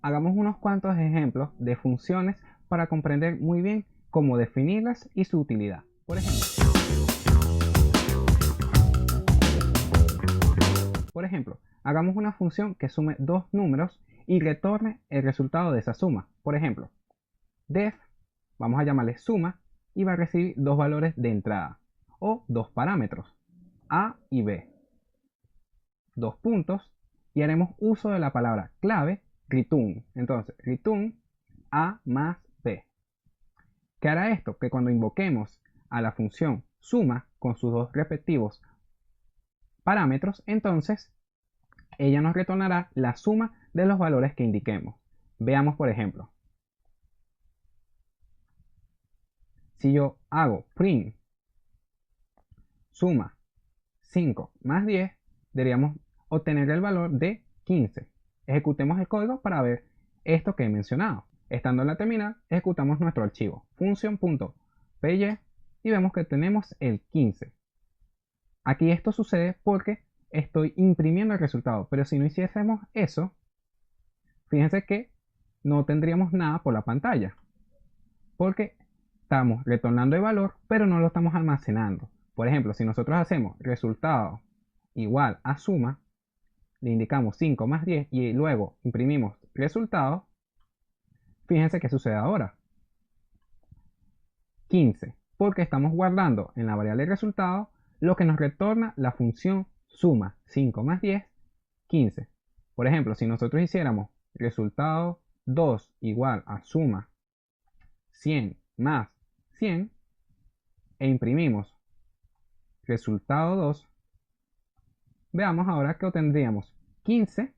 Hagamos unos cuantos ejemplos de funciones para comprender muy bien cómo definirlas y su utilidad. Por ejemplo, hagamos una función que sume dos números y retorne el resultado de esa suma. Por ejemplo, def, vamos a llamarle suma, y va a recibir dos valores de entrada, o dos parámetros, a y b. Dos puntos, y haremos uso de la palabra clave return. Entonces, return a más b. ¿Qué hará esto? Que cuando invoquemos a la función suma con sus dos respectivos parámetros, entonces ella nos retornará la suma de los valores que indiquemos. Veamos por ejemplo. Si yo hago print suma 5 más 10, deberíamos obtener el valor de 15. Ejecutemos el código para ver esto que he mencionado. Estando en la terminal, ejecutamos nuestro archivo function.py y vemos que tenemos el 15. Aquí esto sucede porque estoy imprimiendo el resultado, pero si no hiciésemos eso, fíjense que no tendríamos nada por la pantalla, porque estamos retornando el valor, pero no lo estamos almacenando. Por ejemplo, si nosotros hacemos resultado igual a suma, le indicamos 5 más 10 y luego imprimimos resultado, fíjense qué sucede ahora. 15, porque estamos guardando en la variable resultado lo que nos retorna la función suma 5 más 10, 15. Por ejemplo, si nosotros hiciéramos resultado 2 igual a suma 100 más 100 e imprimimos resultado 2, veamos ahora que obtendríamos 15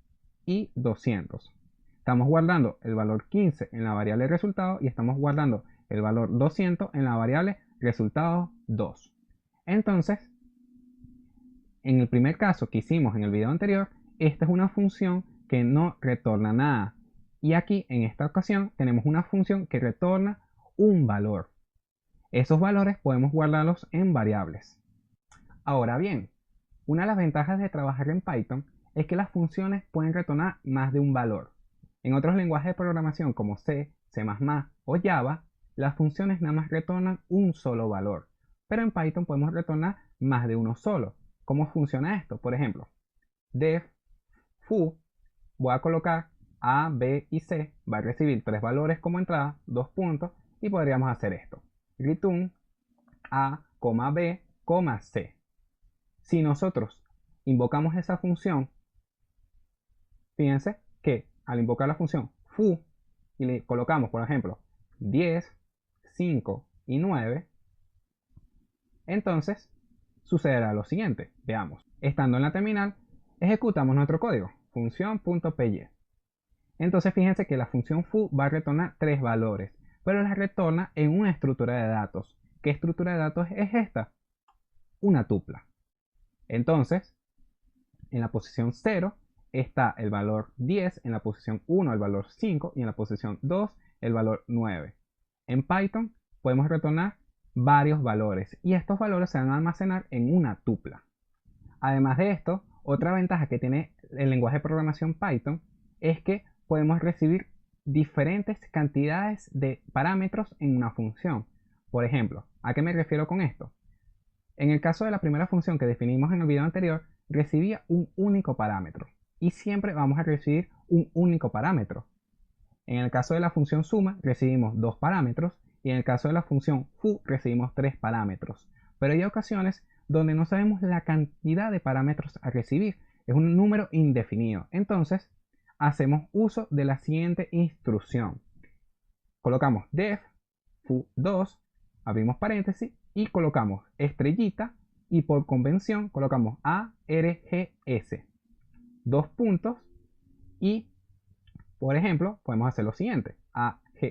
y 200. Estamos guardando el valor 15 en la variable resultado y estamos guardando el valor 200 en la variable resultado 2. Entonces, en el primer caso que hicimos en el video anterior, esta es una función que no retorna nada. Y aquí, en esta ocasión, tenemos una función que retorna un valor. Esos valores podemos guardarlos en variables. Ahora bien, una de las ventajas de trabajar en Python es que las funciones pueden retornar más de un valor. En otros lenguajes de programación como C, C++ o Java, las funciones nada más retornan un solo valor. Pero en Python podemos retornar más de uno solo. ¿Cómo funciona esto? Por ejemplo, def foo, voy a colocar A, B y C, va a recibir tres valores como entrada, dos puntos, y podríamos hacer esto. Return A, B, C. Si nosotros invocamos esa función, fíjense que al invocar la función foo y le colocamos, por ejemplo, 10, 5 y 9, entonces sucederá lo siguiente. Veamos. Estando en la terminal, ejecutamos nuestro código, función.py. Entonces fíjense que la función foo va a retornar tres valores, pero las retorna en una estructura de datos. ¿Qué estructura de datos es esta? Una tupla. Entonces, en la posición 0 está el valor 10, en la posición 1 el valor 5 y en la posición 2 el valor 9. En Python podemos retornar varios valores y estos valores se van a almacenar en una tupla. Además de esto, otra ventaja que tiene el lenguaje de programación Python es que podemos recibir diferentes cantidades de parámetros en una función. Por ejemplo, ¿a qué me refiero con esto? En el caso de la primera función que definimos en el video anterior, recibía un único parámetro y siempre vamos a recibir un único parámetro. En el caso de la función suma recibimos dos parámetros y en el caso de la función foo recibimos tres parámetros. Pero hay ocasiones donde no sabemos la cantidad de parámetros a recibir, es un número indefinido. Entonces hacemos uso de la siguiente instrucción. Colocamos def foo2, abrimos paréntesis y colocamos estrellita y por convención colocamos args, dos puntos y por ejemplo podemos hacer lo siguiente: args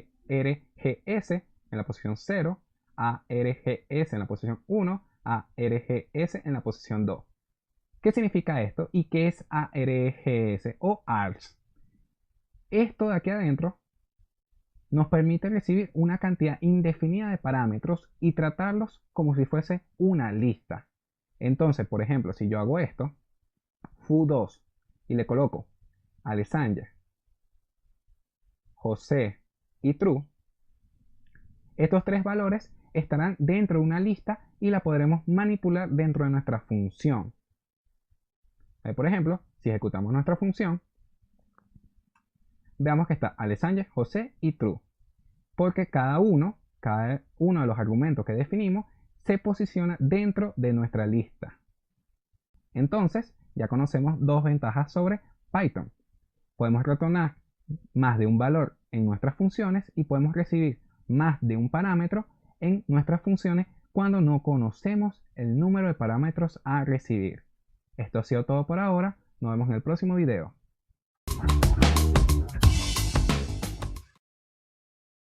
en la posición 0, args en la posición 1, args en la posición 2. ¿Qué significa esto y qué es args o ARGS? Esto de aquí adentro nos permite recibir una cantidad indefinida de parámetros y tratarlos como si fuese una lista. Entonces, por ejemplo, si yo hago esto, foo2, y le coloco Alexander José y true, estos tres valores estarán dentro de una lista y la podremos manipular dentro de nuestra función. Por ejemplo, si ejecutamos nuestra función, veamos que está Alexander, José y true, porque cada uno de los argumentos que definimos se posiciona dentro de nuestra lista. Entonces, ya conocemos dos ventajas sobre Python. Podemos retornar más de un valor en nuestras funciones y podemos recibir más de un parámetro en nuestras funciones cuando no conocemos el número de parámetros a recibir. Esto ha sido todo por ahora. Nos vemos en el próximo video.